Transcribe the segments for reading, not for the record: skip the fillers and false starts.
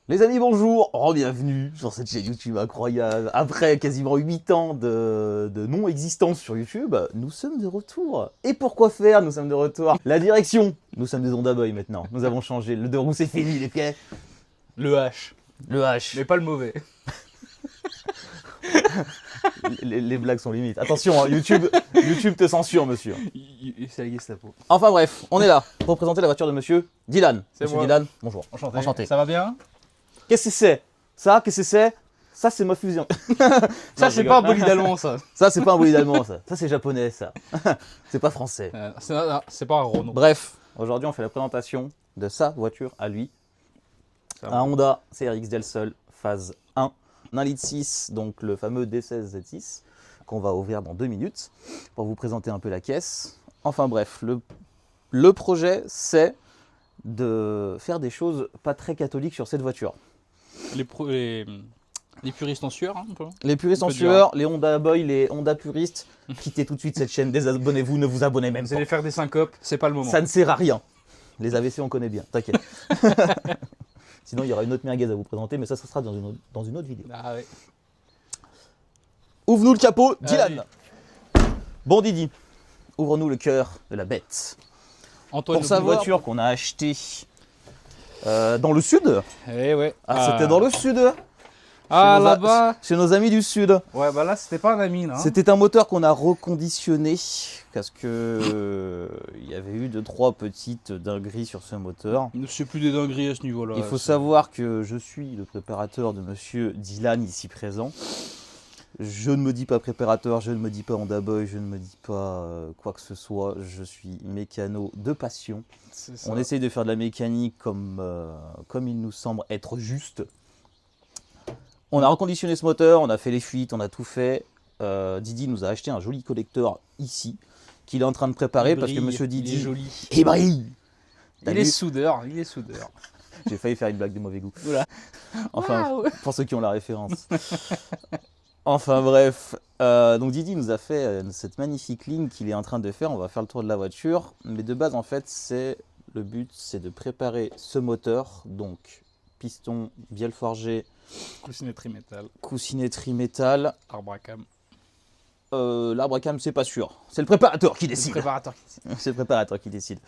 Les amis, bonjour, bienvenue sur cette chaîne YouTube incroyable. Après quasiment 8 ans de non-existence sur YouTube, nous sommes de retour. Et pourquoi faire, nous sommes de retour? La direction, nous sommes des Honda Boy maintenant. Nous avons changé, le deux roues c'est fini, les pieds. Le H. Le H. Mais pas le mauvais. Les blagues sont limites. Attention, hein, YouTube te censure, monsieur. C'est la Gestapo. Enfin bref, on est là pour présenter la voiture de monsieur Dylan. C'est Monsieur moi. Dylan, bonjour. Enchanté. Enchanté. Ça va bien? Qu'est-ce que c'est? Ça, qu'est-ce que c'est? Ça, c'est ma fusion. Ça, c'est pas un bolide allemand, ça. Ça, c'est pas un bolide allemand, ça. Ça, c'est japonais, ça. C'est pas français. C'est pas un Renault. Bref, aujourd'hui, on fait la présentation de sa voiture à lui. Un Honda CRX Del Sol phase 1, 1,6 litre, donc le fameux D16 Z6, qu'on va ouvrir dans 2 minutes, pour vous présenter un peu la caisse. Enfin bref, le projet, c'est de faire des choses pas très catholiques sur cette voiture. Les puristes en sueur, hein, un peu. Les puristes en sueur, les Honda Boy, les Honda puristes, quittez tout de suite cette chaîne, désabonnez-vous, ne vous abonnez même Vous pas. allez faire des syncopes, c'est pas le moment. Ça ne sert à rien. Les AVC, on connaît bien, t'inquiète. Sinon, il y aura une autre merguez à vous présenter, mais ça sera dans une autre vidéo. Ah ouais. Ouvre-nous le capot, Dylan. Allez. Bon Didi, ouvre-nous le cœur de la bête. Antoine Pour sa Bouloir. voiture qu'on a achetée dans le sud. Eh ouais. C'était dans le sud. Ah, Chez nos là-bas. Chez nos amis du sud. Ouais, bah là, c'était pas un ami, là. Hein. C'était un moteur qu'on a reconditionné parce que il y avait eu 2-3 petites dingueries sur ce moteur. C'est plus des dingueries à ce niveau-là. Il faut savoir que je suis le préparateur de monsieur Dylan ici présent. Je ne me dis pas préparateur, je ne me dis pas Honda Boy, je ne me dis pas quoi que ce soit. Je suis mécano de passion. On essaye de faire de la mécanique comme il nous semble être juste. On a reconditionné ce moteur, on a fait les fuites, on a tout fait. Didi nous a acheté un joli collecteur ici, qu'il est en train de préparer parce que monsieur Didi... Il est joli. Il brille. Il est soudeur, il est soudeur. J'ai failli faire une blague de mauvais goût. Voilà. Enfin, Wow. pour ceux qui ont la référence. Enfin bref, donc Didi nous a fait cette magnifique ligne qu'il est en train de faire. On va faire le tour de la voiture. Mais de base, en fait, le but, c'est de préparer ce moteur. Donc, piston, bielle forgée, Coussinetterie métal, coussinetterie métal. arbre à cam. L'arbre à cam, c'est pas sûr. C'est le préparateur qui Le décide. préparateur. C'est le préparateur qui décide.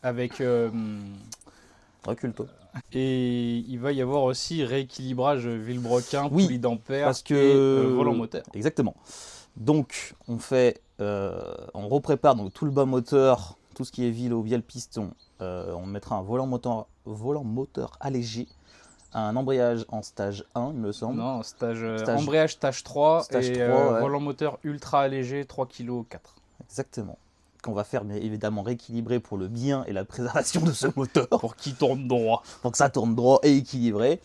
Avec... Recule-toi. Et il va y avoir aussi rééquilibrage Villebrequin, Oui, poulie d'ampère parce que et volant moteur. Exactement. Donc on reprépare donc tout le bas moteur, tout ce qui est vélo, via le piston. On mettra un volant moteur allégé, un embrayage en stage 1, il me semble. Non, embrayage stage 3 Stage et 3, ouais. volant moteur ultra allégé 3 kg 4. Exactement. Qu'on va faire bien évidemment rééquilibrer pour le bien et la préservation de ce moteur. Pour qu'il tourne droit. Pour que ça tourne droit et équilibré.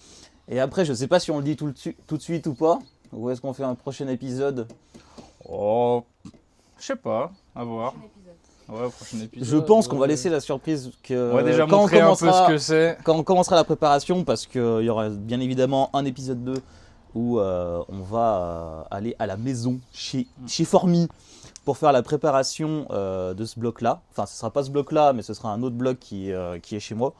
Et après, je sais pas si on le dit tout de suite ou pas. Ou est-ce qu'on fait un prochain épisode? Oh, je sais pas, à voir. Ouais, prochain épisode. Je pense qu'on va laisser la surprise que On va déjà quand on montrer un peu commencera, ce que c'est. quand on commencera la préparation, parce qu'il y aura bien évidemment un épisode 2 où on va aller à la maison chez Formi pour faire la préparation de ce bloc-là. Enfin, ce ne sera pas ce bloc-là, mais ce sera un autre bloc qui est chez moi,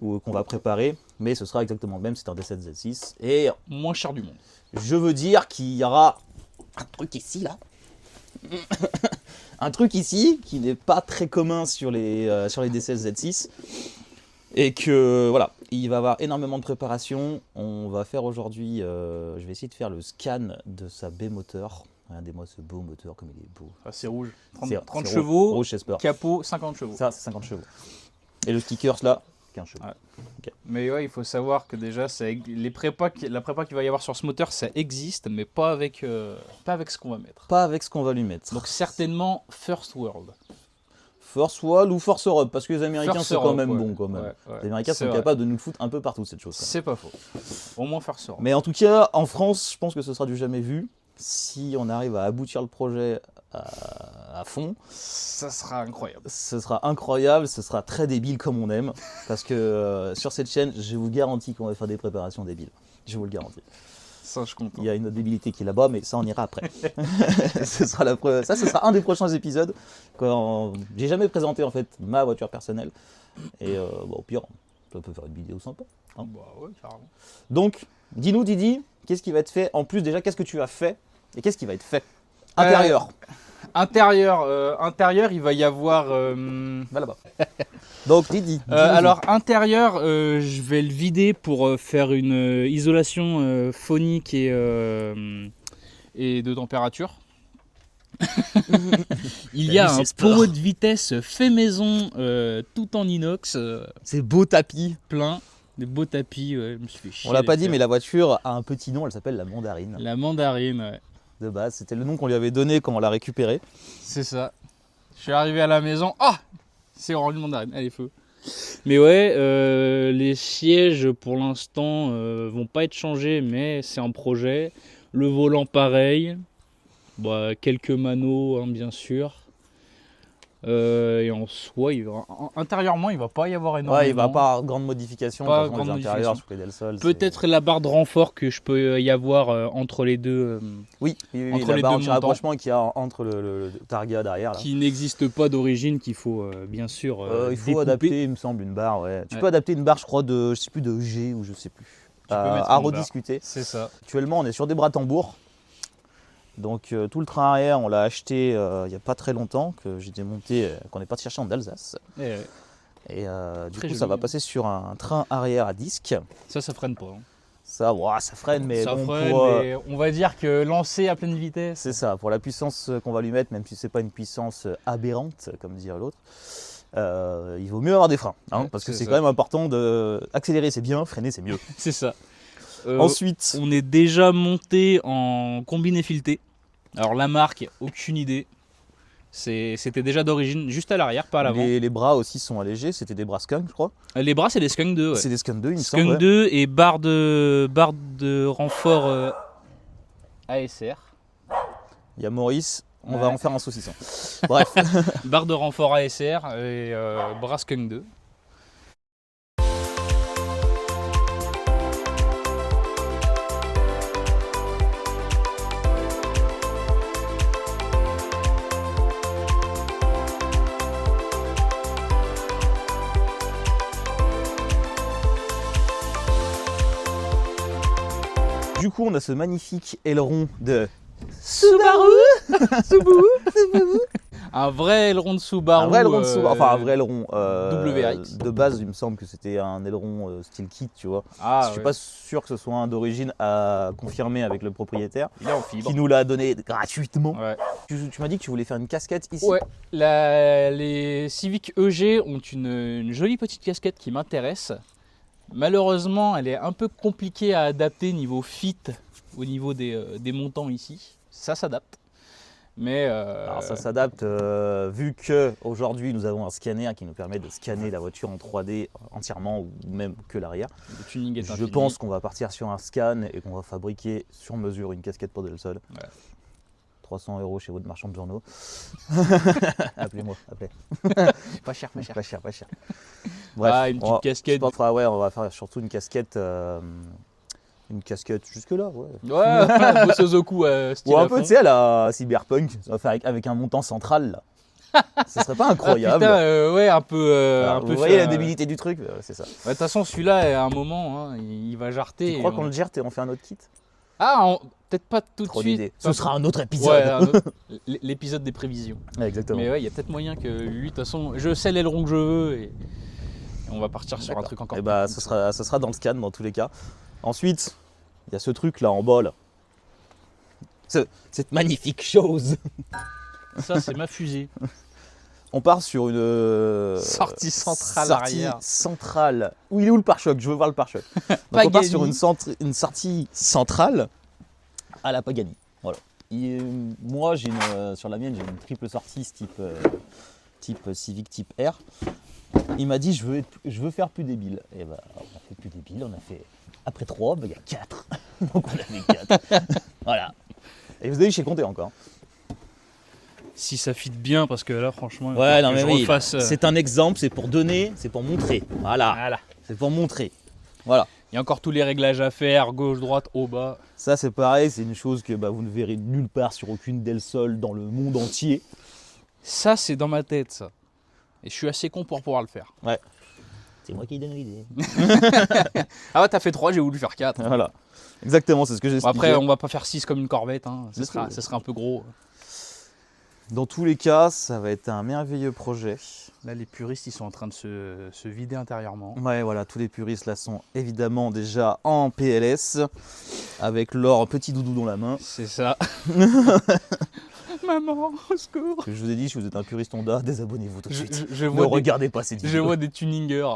qu'on va préparer. Mais ce sera exactement le même, c'est un D7 Z6. Et Moins cher du monde. je veux dire qu'il y aura un truc ici, là. Un truc ici qui n'est pas très commun sur les D16 Z6 et que voilà, il va y avoir énormément de préparation. On va faire aujourd'hui, je vais essayer de faire le scan de sa B-moteur. Regardez-moi ce beau moteur comme il est beau. Ah, c'est rouge. 30 C'est chevaux, rouge, j'espère. capot 50 chevaux. Ça, c'est 50 chevaux. Et le sticker là, 15 chevaux. Ouais. Okay. Mais ouais, il faut savoir que déjà, la prépa qu'il va y avoir sur ce moteur, ça existe, mais pas avec ce qu'on va mettre. Pas avec ce qu'on va lui mettre. Donc certainement First World. Force Wall ou Force Europe, parce que les Américains First sont quand Europe, même ouais. bons quand même. Ouais. Les Américains C'est sont vrai. capables de nous le foutre un peu partout cette chose. C'est pas faux. Au moins First Europe. Mais en tout cas, en France, je pense que ce sera du jamais vu. Si on arrive à aboutir le projet à fond, Ça sera incroyable. ce sera incroyable, ce sera très débile comme on aime. Parce que sur cette chaîne, je vous garantis qu'on va faire des préparations débiles. Je vous le garantis. Ça, je suis content. Il y a une autre débilité qui est là-bas, mais ça, on ira après. Ce sera un des prochains épisodes. J'ai jamais présenté en fait ma voiture personnelle. Et bon, au pire, on peut faire une vidéo sympa. Hein. Bah ouais, carrément. Donc, dis-nous Didi, qu'est-ce qui va être fait? En plus déjà, qu'est-ce que tu as fait? Et qu'est-ce qui va être fait? Intérieur. Intérieur, il va y avoir... Va là-bas. Donc Didi, dis-nous. alors intérieur, je vais le vider pour faire une isolation phonique et de température. Il y a T'as vu, un c'est sport. pommeau de vitesse fait maison, tout en inox, Ces beaux tapis. plein, des beaux tapis. Ouais, je me suis fait chier. On l'a à pas les dit, faire. mais la voiture a un petit nom, elle s'appelle la Mandarine. La mandarine, ouais. De base, c'était le nom qu'on lui avait donné quand on l'a récupérée. C'est ça. Je suis arrivé à la maison. Ah, c'est rendu mandarine. Allez, feu. Mais ouais, les sièges pour l'instant vont pas être changés, mais c'est un projet. Le volant pareil. Bah, quelques manos, hein, bien sûr. Et en soi, intérieurement, il va pas y avoir énormément. Ouais, il va pas avoir grande modification. Pas De toute façon, grande les intérieurs modification. sur les Del Sol. Peut-être la barre de renfort que je peux y avoir entre les deux, Oui, entre la les barre deux anti-rapprochement qu'il y a entre le Targa derrière. Là. qui n'existe pas d'origine, qu'il faut bien sûr Il faut découper. adapter, il me semble, une barre. Ouais. Tu Ouais. peux adapter une barre, je crois, de, je sais plus, de G ou je sais plus. Tu peux mettre À une barre. rediscuter. C'est ça. Actuellement, on est sur des bras tambours. Donc tout le train arrière, on l'a acheté il n'y a pas très longtemps, que j'ai démonté, qu'on est parti chercher en Alsace. Et, Et du Très coup, ça joli. va passer sur un train arrière à disque. ça freine pas. Hein. Ça, ouah, ça freine, mais ça bon, freine, pour, mais on va dire que lancer à pleine vitesse. c'est ça, pour la puissance qu'on va lui mettre, même si c'est pas une puissance aberrante, comme dirait l'autre, il vaut mieux avoir des freins, hein, Ouais, parce que c'est c'est ça. quand même important de accélérer, c'est bien, freiner, c'est mieux. C'est ça. Ensuite, On est déjà monté en combiné fileté. Alors la marque, aucune idée. C'était déjà d'origine, juste à l'arrière, pas à l'avant. les bras aussi sont allégés, c'était des bras skunk, je crois. Les bras, c'est des Skunk 2. Ouais. C'est des skunk 2, il me semble. Skunk Ouais. 2 et barre de renfort ASR. Il y a Maurice, on Ouais. va en faire un saucisson. Bref, Barre de renfort ASR et bras Skunk 2. du coup, on a ce magnifique aileron de Subaru Un vrai aileron de Subaru. un vrai aileron de Subaru, enfin un vrai aileron WRX. de base, il me semble que c'était un aileron style kit, tu vois. Ah, Je suis pas sûr que ce soit un d'origine à confirmer avec le propriétaire, Il est en fibre. qui nous l'a donné gratuitement. Ouais. Tu m'as dit que tu voulais faire une casquette ici. Ouais, les Civic EG ont une jolie petite casquette qui m'intéresse. Malheureusement, elle est un peu compliquée à adapter niveau fit au niveau des montants ici. Ça s'adapte. Mais Alors ça s'adapte vu que aujourd'hui nous avons un scanner qui nous permet de scanner la voiture en 3D entièrement ou même que l'arrière. le tuning est Je infini. pense qu'on va partir sur un scan et qu'on va fabriquer sur mesure une casquette pour Del Sol. Ouais. 300 € chez votre marchand de journaux. Appelez-moi, appelez. Pas cher, pas cher. Pas cher, pas cher. Bref, Ah, une petite je casquette. pense, ouais, on va faire surtout une casquette jusque là, ouais. Ouais, bosseuse au cou, style Ou un à peu, fond. tu sais, à la Cyberpunk, on va faire avec un montant central là. Ce serait pas Ah, incroyable. putain, ouais, un peu. Alors, un peu vous voyez la faire, débilité du truc, c'est ça. De toute façon, celui-là, à un moment, hein, il va jarter. Tu crois qu'on le gère et on fait un autre kit? Ah, peut-être pas tout de Trop suite. d'idées. Ce sera un autre Ouais, épisode. un autre- l'épisode des prévisions. Ouais, exactement. Mais ouais, il y a peut-être moyen que lui, de toute façon, je sais l'aileron que je veux et on va partir sur un truc encore Et plus bah, cool. ça sera dans le scan dans tous les cas. Ensuite, il y a ce truc là en bas là. Cette magnifique chose. Ça, c'est ma fusée. On part sur une Sortie centrale sortie arrière. centrale. Où il est où le pare-choc? Je veux voir le pare-choc. Donc on part Pagani. sur une sortie centrale à la Pagani. Voilà. Moi, sur la mienne, j'ai une triple sortie type Civic type R. Il m'a dit je veux faire plus débile. Et bah, on a fait plus débile. On a fait après 3, il y a 4. Donc on a fait 4. Voilà. Et vous avez vu, j'ai compté encore. Si ça fit bien, parce que là, franchement, il Ouais, faut non que mais je oui. refasse. C'est un exemple, c'est pour donner, c'est pour montrer. Voilà. Voilà. C'est pour montrer. Voilà. Il y a encore tous les réglages à faire, gauche, droite, haut, bas. Ça c'est pareil, c'est une chose que vous ne verrez nulle part sur aucune Del Sol dans le monde entier. Ça, c'est dans ma tête, ça. Et je suis assez con pour pouvoir le faire. C'est moi qui donne l'idée. Ah ouais, t'as fait 3, j'ai voulu faire 4. Voilà. Exactement, c'est ce que j'ai expliqué. Après, on va pas faire 6 comme une corvette, hein. Ça serait un peu gros. Dans tous les cas, ça va être un merveilleux projet. Là, les puristes, ils sont en train de se vider intérieurement. Ouais, voilà, tous les puristes là sont évidemment déjà en PLS, avec leur petit doudou dans la main. C'est ça. Maman, au secours. Je vous ai dit, si vous êtes un puriste Honda, désabonnez-vous tout de suite. Je Ne vois regardez pas cette je vidéo. vois des tuningers.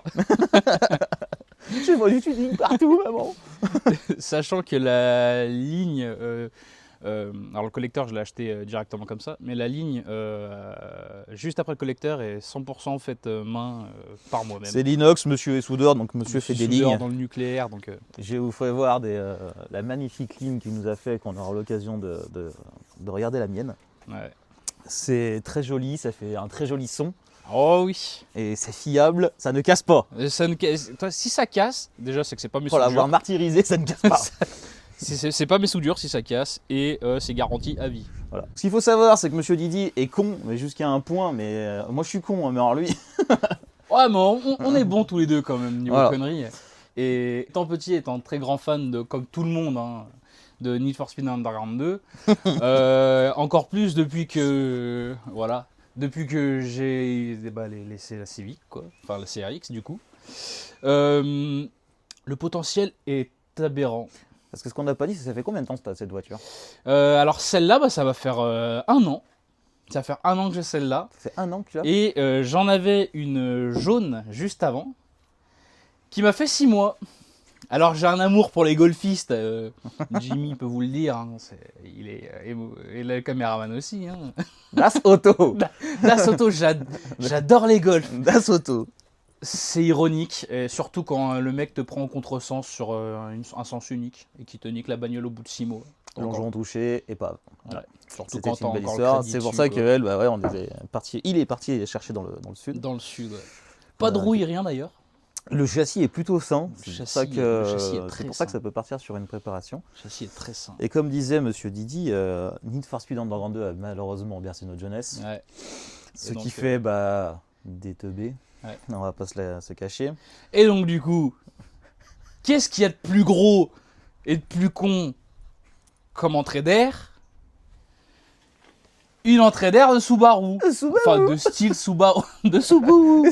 Je vois du tuning partout, maman. Sachant que la ligne, alors le collecteur je l'ai acheté directement comme ça, mais la ligne juste après le collecteur est 100% faite main par moi-même. C'est l'inox, monsieur est soudeur, donc monsieur fait des soudeur lignes. dans le nucléaire, donc Je vous ferai voir la magnifique ligne qu'il nous a fait, qu'on aura l'occasion de regarder la mienne. ouais. C'est très joli, ça fait un très joli son, Oh oui. et c'est fiable, ça ne casse pas. Toi, si ça casse, déjà c'est que c'est pas mes Pour l'avoir soudures. martyrisé, ça ne casse pas. C'est pas mes soudures si ça casse et c'est garanti à vie. Voilà. Ce qu'il faut savoir, c'est que monsieur Didi est con, mais jusqu'à un point, mais moi je suis con, hein, mais alors lui... Ouais, mais on est bons tous les deux quand même niveau Voilà. conneries. Et étant petit, étant très grand fan de, comme tout le monde, hein, de Need for Speed Underground 2, encore plus depuis que j'ai laissé la Civic, quoi, enfin la CRX du coup. Le potentiel est aberrant. Parce que ce qu'on n'a pas dit, c'est ça fait combien de temps cette voiture? Alors celle-là, bah, ça va faire 1 an. Ça va faire 1 an que j'ai celle-là. Ça fait 1 an que tu l'as? Et j'en avais une jaune juste avant, qui m'a fait 6 mois. Alors j'ai un amour pour les golfistes, Jimmy peut vous le dire, hein, il est et le caméraman aussi. Hein. Das Auto. Das Auto, j'adore les golfs. Das Auto. C'est ironique, et surtout quand le mec te prend en contresens sur un sens unique et qui te nique la bagnole au bout de 6 mois. Plongeon touché et pas. Ouais. Surtout C'était quand t'as une belle encore le histoire. crédit C'est pour dessus, ça quoi. qu'elle, bah ouais, il est parti chercher dans le sud. Dans le sud, ouais. Pas de rouille, rien d'ailleurs. Le châssis est plutôt sain. Le C'est pour châssis- ça le châssis est que, très c'est pour ça que sain. ça peut partir sur une préparation. Le châssis est très sain. Et comme disait monsieur Didi, Need for Speed Underground 2 a malheureusement bercé notre jeunesse. Ouais. Ce Et donc, qui fait des teubés. Ouais. On va pas se cacher. Et donc du coup, qu'est-ce qu'il y a de plus gros et de plus con comme entrée d'air? Une entrée d'air de Subaru. Enfin, de style Subaru. De Subaru.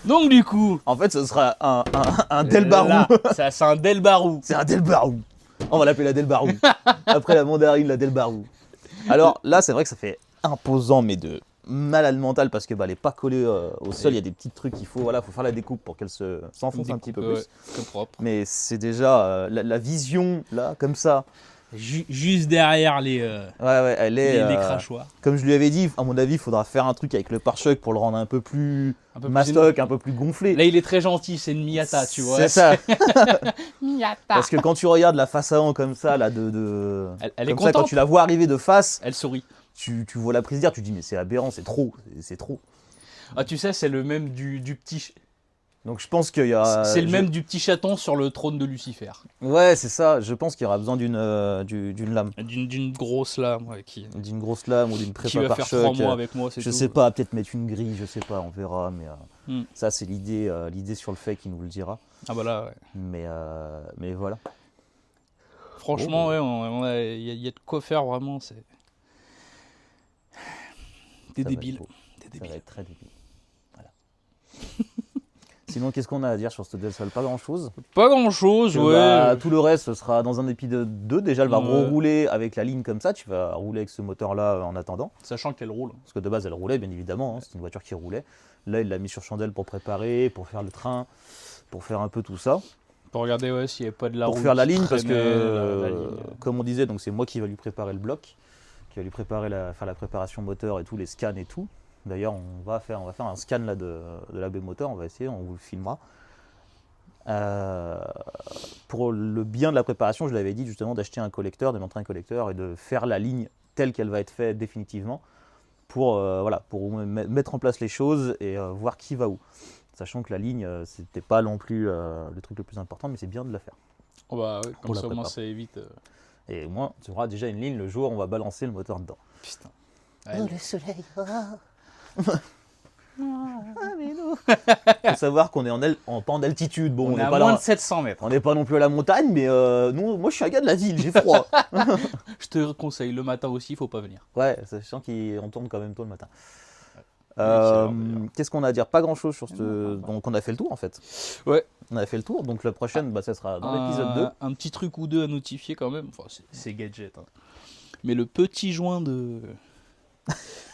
Donc du coup... En fait, ce sera un Delbarou. là, ça, c'est un Delbarou. C'est un Delbarou. On va l'appeler la Delbarou. Après la mandarine, la Delbarou. Alors là, c'est vrai que ça fait imposant, mais de malade mental, parce que elle n'est pas collée au sol. Il y a des petits trucs qu'il faut, faut faire la découpe pour qu'elle s'enfonce un petit peu plus. Ouais, c'est propre. Mais c'est déjà la vision, là, comme ça. Juste derrière les Elle est... crachoirs. Comme je lui avais dit, à mon avis, il faudra faire un truc avec le pare-choc pour le rendre un peu plus Un peu plus mastoc, un peu plus gonflé. Là, il est très gentil, c'est une Miata, tu vois. C'est ça. Miata. Parce que quand tu regardes la face avant comme ça, là, Elle est comme ça, quand contente. tu la vois arriver de face, Elle sourit. tu vois la prise d'air, tu te dis mais c'est aberrant, c'est trop. Ah, tu sais, c'est le même du petit... Donc je pense qu'il y a... C'est le même du petit chaton sur le trône de Lucifer. Ouais, c'est ça. Je pense qu'il y aura besoin d'une lame. D'une grosse lame, ouais, qui D'une grosse lame ou d'une va prépa faire 3 pare-choc. mois avec moi, c'est Je tout. sais pas, peut-être mettre une grille, je sais pas, on verra. Mais Hmm. ça, c'est l'idée sur le fait qu'il nous le dira. Ah bah là, ouais. Mais voilà. Franchement, Oh. ouais, il y a de quoi faire vraiment, c'est... T'es Ça va débile. être beau. T'es Ça débile. va être très débile. Voilà. Sinon, qu'est-ce qu'on a à dire sur ce Del Sol? Pas grand-chose. Pas grand-chose, Que, ouais. tout le reste, ce sera dans un épisode 2. Déjà, elle va Ouais. rouler avec la ligne comme ça. Tu vas rouler avec ce moteur-là en attendant. Sachant qu'elle roule. Parce que de base, elle roulait, bien évidemment. C'est une voiture qui roulait. Là, il l'a mis sur chandelle pour préparer, pour faire le train, pour faire un peu tout ça. Pour regarder ouais, s'il n'y avait pas de la Pour roue faire la qui ligne, parce que, traînait, la ligne. comme on disait, donc c'est moi qui va lui préparer le bloc, qui va lui préparer faire la préparation moteur et tout, les scans et tout. D'ailleurs, on va faire un scan là de la baie moteur, on va essayer, on vous le filmera. Pour le bien de la préparation, je l'avais dit justement d'acheter un collecteur, de montrer un collecteur et de faire la ligne telle qu'elle va être faite définitivement pour mettre en place les choses et voir qui va où. Sachant que la ligne, c'était pas non plus le truc le plus important, mais c'est bien de la faire. Oh bah ouais, Pour comme la ça au moins prépa. ça évite. Et au moins, tu auras déjà une ligne le jour où on va balancer le moteur dedans. Putain. Oh, le soleil. Ah, mais non. Faut savoir qu'on est pas en altitude. Bon, On est n'est à pas moins là- de 700 mètres. on n'est pas non plus à la montagne, mais non, moi je suis un gars de la ville, j'ai froid. Je te conseille, le matin aussi, il faut pas venir. Ouais, sachant qu'on tourne quand même tôt le matin. Il est quelle heure, d'ailleurs Qu'est-ce qu'on a à dire? Pas grand chose sur ce. Non. Donc on a fait le tour en fait. Ouais. On a fait le tour, donc la prochaine, ça sera dans l'épisode 2. Un petit truc ou deux à notifier quand même. Enfin, c'est gadget. Hein. Mais le petit joint de.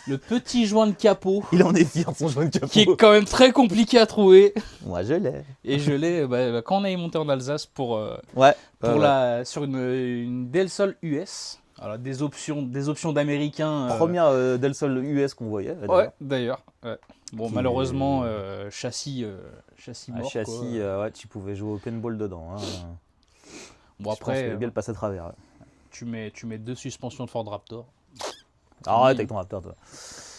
Le petit joint de capot, Il en est fier de son joint de capot. qui est quand même très compliqué à trouver. Moi je l'ai. Et je l'ai quand on est monté en Alsace Ouais. sur une Del Sol US. Alors des options d'américains. Première Del Sol US qu'on voyait. Ouais, d'ailleurs. Ouais. Bon, Qui- malheureusement, châssis Un mort. châssis, quoi. ouais, tu pouvais jouer au paintball dedans. Hein. Bon, Je pense après, que le gars le passe à travers. tu mets deux suspensions de Ford Raptor. Arrête avec ton Raptor, toi.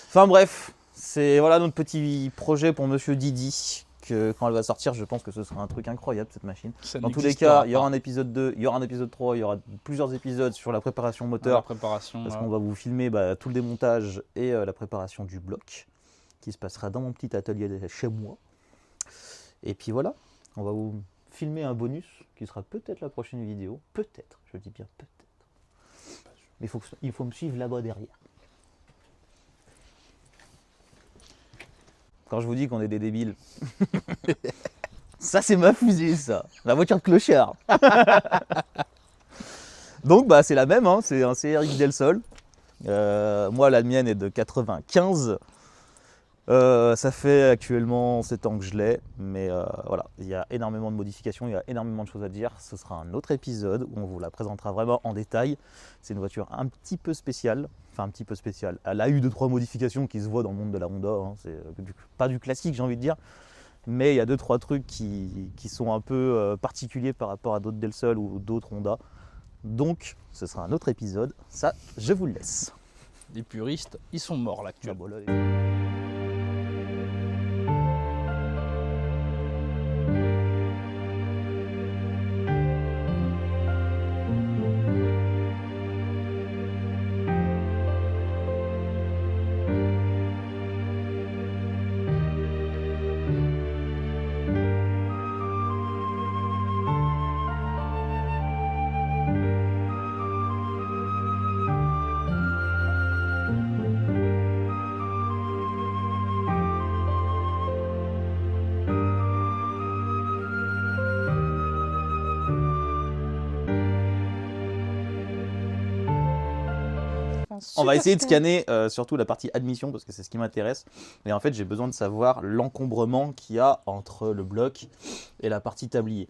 Enfin bref, c'est voilà notre petit projet pour Monsieur Didi. Que quand elle va sortir, je pense que ce sera un truc incroyable cette machine. Ça Dans tous les n'existera cas, il y aura pas. un épisode 2, il y aura un épisode 3, il y aura plusieurs épisodes sur la préparation La moteur. préparation. Parce là. qu'on va vous filmer tout le démontage et la préparation du bloc qui se passera dans mon petit atelier chez moi. Et puis voilà, on va vous filmer un bonus qui sera peut-être la prochaine vidéo. Peut-être, je dis bien peut-être. Mais il faut me suivre là-bas derrière. Quand je vous dis qu'on est des débiles, ça c'est ma fusée, ça. La voiture de clochard. Donc c'est la même, hein, c'est un CRX Del Sol. Moi la mienne est de 95. Ça fait actuellement 7 ans que je l'ai, mais voilà, il y a énormément de modifications, il y a énormément de choses à dire. Ce sera un autre épisode où on vous la présentera vraiment en détail. C'est une voiture un petit peu spéciale, enfin un petit peu spéciale. Elle a eu 2-3 modifications qui se voient dans le monde de la Honda, hein. C'est pas du classique j'ai envie de dire, mais il y a 2-3 trucs qui sont un peu particuliers par rapport à d'autres Del Sol ou d'autres Honda. Donc ce sera un autre épisode, ça je vous le laisse. Les puristes, ils sont morts là Ah, actuellement. bon, là, les- On va essayer de scanner surtout la partie admission parce que c'est ce qui m'intéresse. Et en fait, j'ai besoin de savoir l'encombrement qu'il y a entre le bloc et la partie tablier.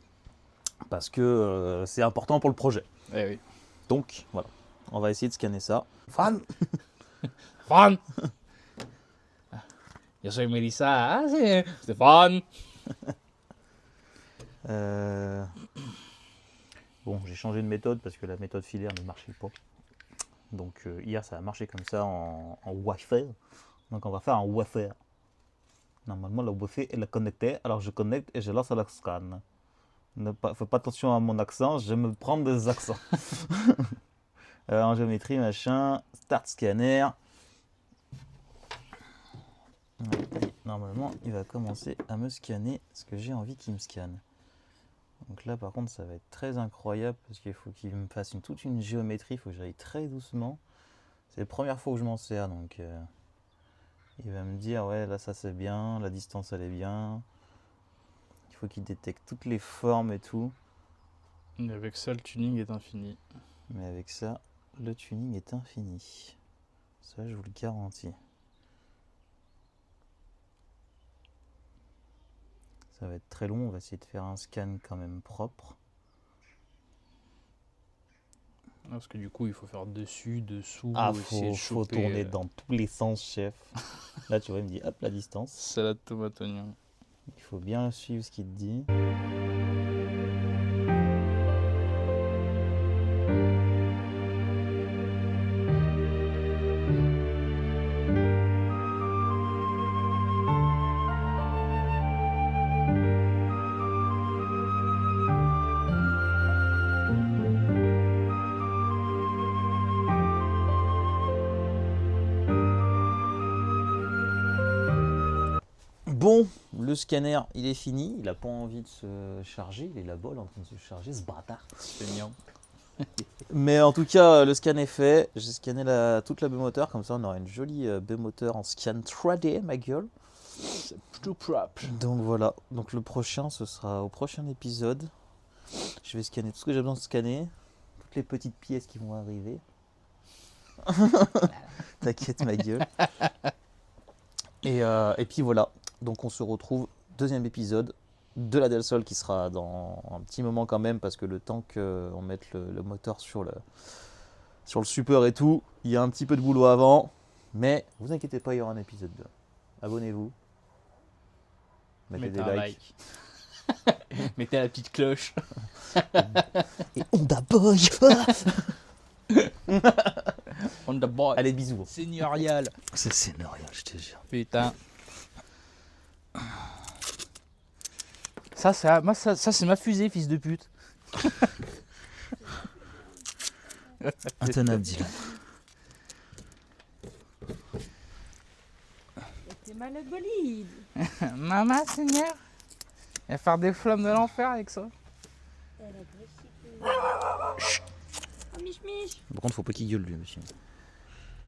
Parce que c'est important pour le projet. Eh oui. Donc, voilà. On va essayer de scanner ça. Fan Juan. Yo soy Melissa. Ah, sí. Stéphane. Bon, j'ai changé de méthode parce que la méthode filaire ne marchait pas. Donc hier, ça a marché comme ça en Wi-Fi. Donc on va faire un Wi-Fi. Normalement, le Wi-Fi est connecté. Alors je connecte et je lance la scan. Fais pas attention à mon accent, je me prends des accents. En géométrie, machin. Start scanner. Ouais, normalement, il va commencer à me scanner ce que j'ai envie qu'il me scanne. Donc là, par contre, ça va être très incroyable parce qu'il faut qu'il me fasse toute une géométrie. Il faut que j'aille très doucement. C'est la première fois que je m'en sers, donc il va me dire ouais, là ça c'est bien, la distance elle est bien. Il faut qu'il détecte toutes les formes et tout. Et avec ça, le tuning est infini. Mais avec ça, le tuning est infini. Ça, je vous le garantis. Ça va être très long, on va essayer de faire un scan quand même propre. Parce que du coup, il faut faire dessus, dessous, Ah, essayer de faut choper. tourner dans tous les sens, chef. Là, tu vois, il me dit hop, la distance. Salade tomate oignon. Il faut bien suivre ce qu'il te dit. Bon, le scanner, il est fini. Il a pas envie de se charger. Il est là-bas, il est en train de se charger, ce bâtard. C'est mignon. Mais en tout cas, le scan est fait. J'ai scanné toute la baie moteur. Comme ça, on aura une jolie baie moteur en scan 3D, ma gueule. C'est plutôt propre. Donc voilà. Donc le prochain, ce sera au prochain épisode. Je vais scanner tout ce que j'ai besoin de scanner. Toutes les petites pièces qui vont arriver. T'inquiète, ma gueule. Et puis voilà. Donc on se retrouve, deuxième épisode de la Del Sol qui sera dans un petit moment quand même, parce que le temps qu'on mette le moteur sur le super et tout, il y a un petit peu de boulot avant. Mais vous inquiétez pas, il y aura un épisode 2. Abonnez-vous. Mettez des likes. Mettez la petite cloche. Et Honda Boy. On the boy. Allez, bisous. Seigneurial. C'est scénario, je te jure. Putain. Ça c'est ma fusée, fils de pute. Intenable, Dylan. T'es mal le bolide. Maman, Seigneur. Il va faire des flammes de l'enfer avec ça. Elle a grossi. Oh, mich. Par contre, faut pas qu'il gueule, lui, monsieur.